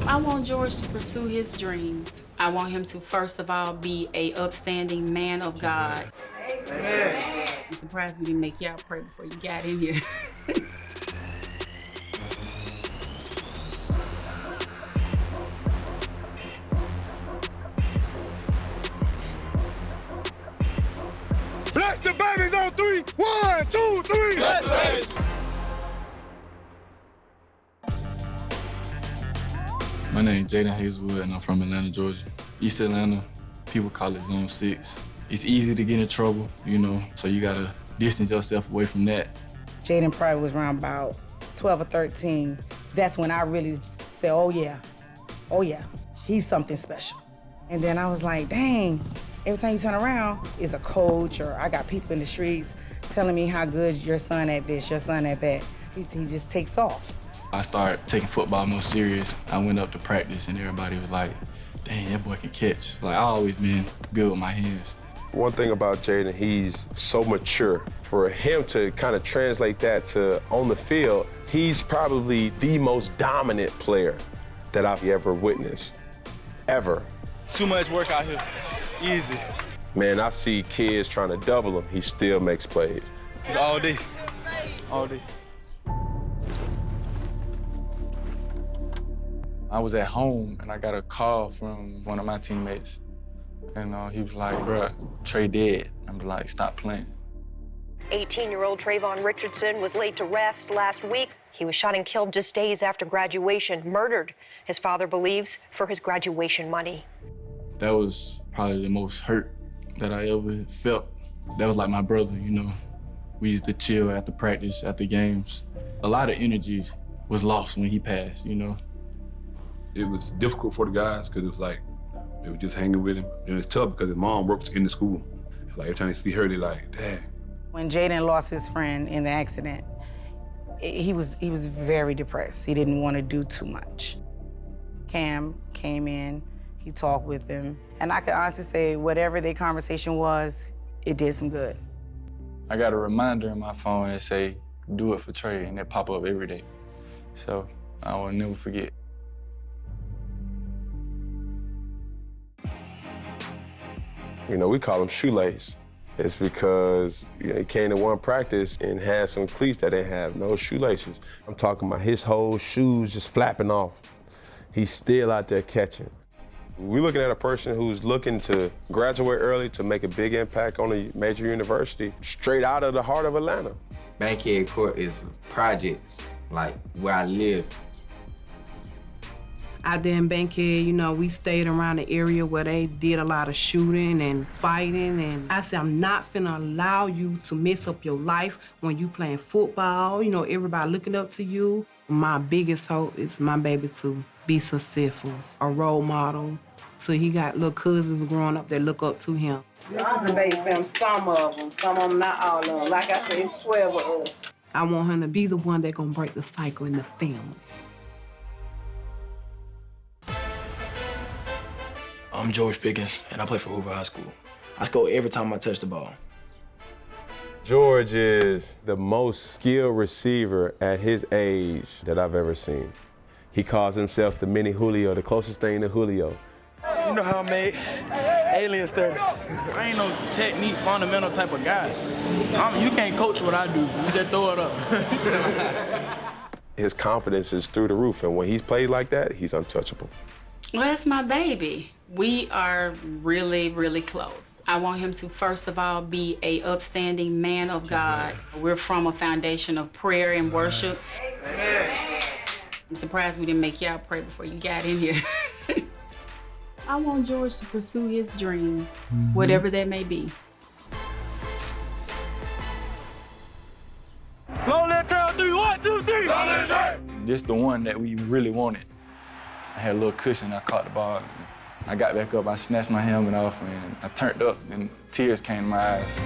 I want George to pursue his dreams. I want him to, first of all, be an upstanding man of God. Amen. I'm surprised we didn't make y'all pray before you got in here. Bless the babies on 3. 1, 2, 3. Bless the babies. My name is Jadon Haselwood, and I'm from Atlanta, Georgia. East Atlanta, people call it Zone 6. It's easy to get in trouble, you know, so you gotta distance yourself away from that. Jaden probably was around about 12 or 13. That's when I really said, oh yeah, he's something special. And then I was like, dang, every time you turn around, it's a coach or I got people in the streets telling me how good your son at this, your son at that. He just takes off. I started taking football more serious. I went up to practice and everybody was like, dang, that boy can catch. Like, I always been good with my hands. One thing about Jaden, he's so mature. For him to kind of translate that to on the field, he's probably the most dominant player that I've ever witnessed, ever. Too much work out here, easy. Man, I see kids trying to double him, he still makes plays. It's all day, all day. I was at home and I got a call from one of my teammates. And he was like, bruh, Trey dead. I'm like, stop playing. 18-year-old Trayvon Richardson was laid to rest last week. He was shot and killed just days after graduation, murdered, his father believes, for his graduation money. That was probably the most hurt that I ever felt. That was like my brother, you know. We used to chill after practice, after games. A lot of energy was lost when he passed, you know. It was difficult for the guys because it was like, they were just hanging with him. And it's tough because his mom works in the school. It's like every time they see her, they're like, Dad. When Jaden lost his friend in the accident, he was very depressed. He didn't want to do too much. Cam came in, he talked with him, and I could honestly say whatever their conversation was, it did some good. I got a reminder on my phone that say, do it for Trey, and it pop up every day. So I will never forget. You know, we call him shoelace. It's because he came to one practice and had some cleats that didn't have no shoelaces. I'm talking about his whole shoes just flapping off. He's still out there catching. We're looking at a person who's looking to graduate early to make a big impact on a major university straight out of the heart of Atlanta. Bankhead Court is projects, like where I live. Out there in Bankhead, you know, we stayed around the area where they did a lot of shooting and fighting, and I said, I'm not finna allow you to mess up your life when you playing football, you know, everybody looking up to you. My biggest hope is my baby to be successful, a role model, so he got little cousins growing up that look up to him. This is the baby film, some of them, not all of them. Like I said, it's 12 of us. I want him to be the one that gonna break the cycle in the family. I'm George Pickens, and I play for Hoover High School. I score every time I touch the ball. George is the most skilled receiver at his age that I've ever seen. He calls himself the mini Julio, the closest thing to Julio. You know how I made alien status. I ain't no technique, fundamental type of guy. You can't coach what I do. You just throw it up. His confidence is through the roof, and when he's played like that, he's untouchable. Well, that's my baby. We are really, really close. I want him to, first of all, be an upstanding man of God. We're from a foundation of prayer and worship. Amen. I'm surprised we didn't make y'all pray before you got in here. I want George to pursue his dreams, whatever that may be. Long left trail 3, 1, 2, 3. Long left trail. This the one that we really wanted. I had a little cushion, I caught the ball. I got back up, I snatched my helmet off, and I turned up, and tears came to my eyes.